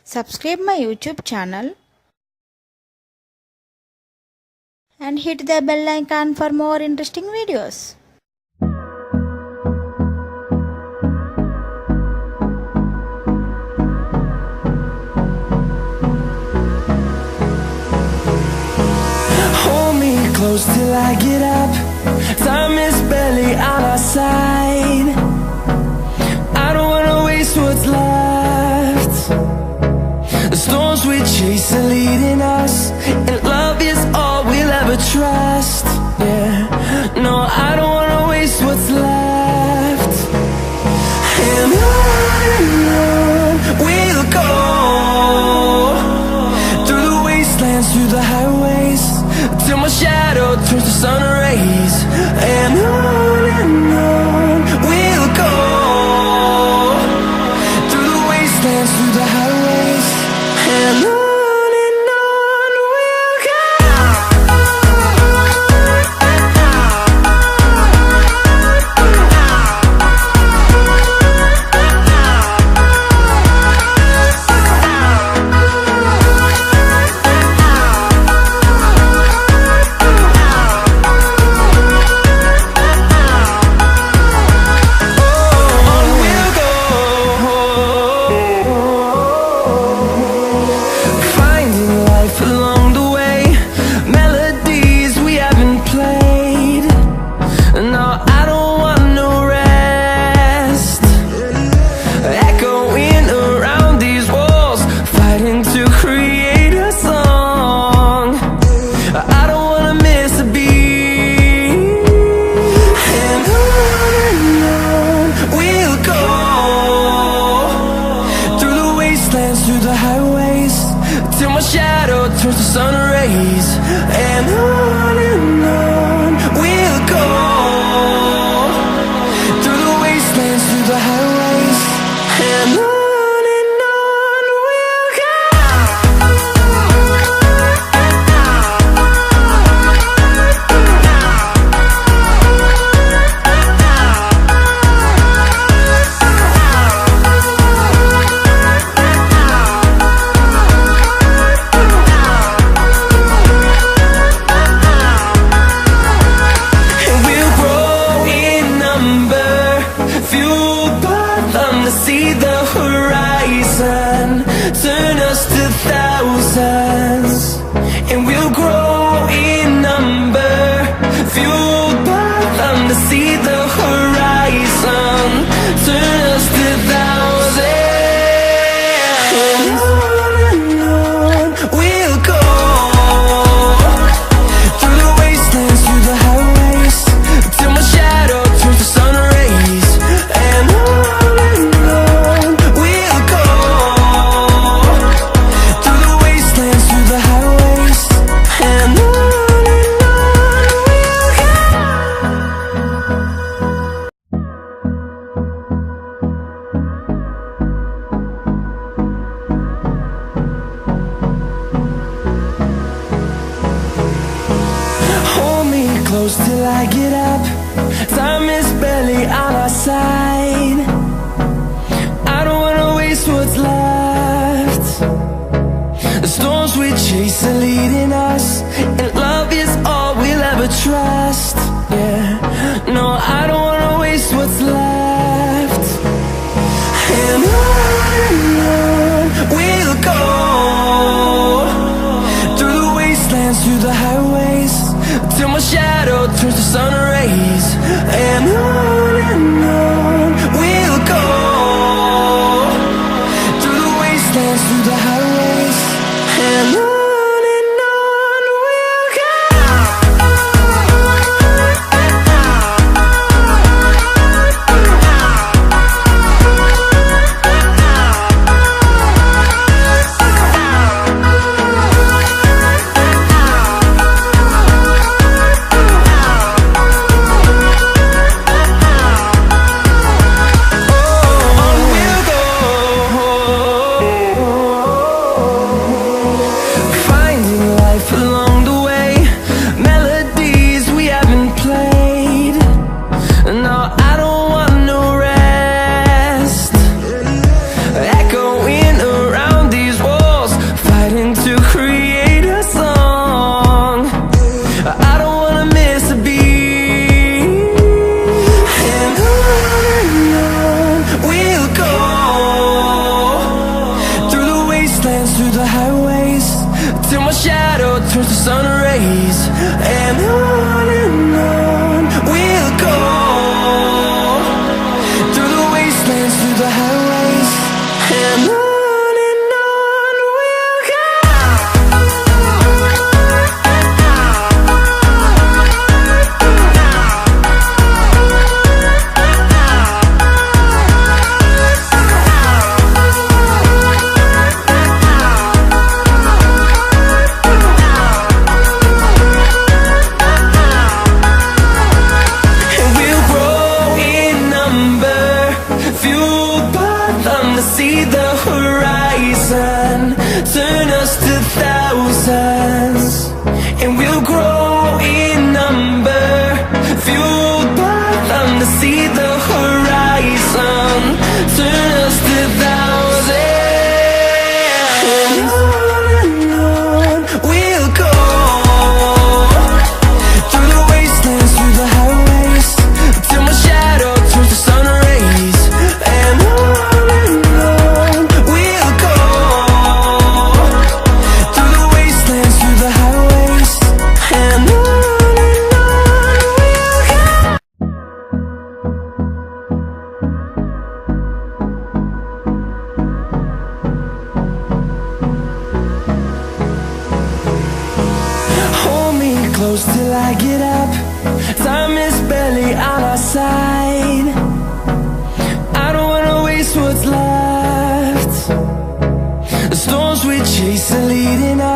Subscribe my YouTube channel and hit the bell icon for more interesting videos. Hold me close till I get up. Time is barely on our side. I don't wanna waste what's left. The storms we chase are leading us, and love is all we'll ever trust. Yeah, no, I don't wanna waste what's left. And on we'll go, through the wastelands, through the highways, till my shadow turns to sun rays. And on we'll go, through the wastelands, through the highways, and on we'll go. Through the highways, till my shadow turns to sun rays. And on we'll go, through the wastelands, through the highways, and on we'll go. See the horizon, turn us to thousands, and we'll grow in number, fueled by them to see the horizon, turn us to thousands, and on we'll go, through the wastelands, through the highways, till my shadow turns to sun rays. And close till I get up. Time is barely on our side. I don't wanna waste what's left. The storms we chase are leading us, and love is all we'll ever trust. Yeah, no, I don't wanna waste what's left. And on we'll go, through the wastelands, through the highways, till my shadow turns to sun rays. And on we'll go, through the wastelands, through the highways, and on. through the highways, till my shadow turns to sun rays. And on we'll go, through the wastelands, through the highways. And on we'll go. See the horizon turn us to thousands, and we'll grow in number, fueled by them to see the horizon turn us to thousands. And on we'll go, through the wastelands, through the highways, till my shadow turns to sun rays. And on close till I get up. Time is barely on our side. I don't wanna waste what's left. The storms we chase are leading us.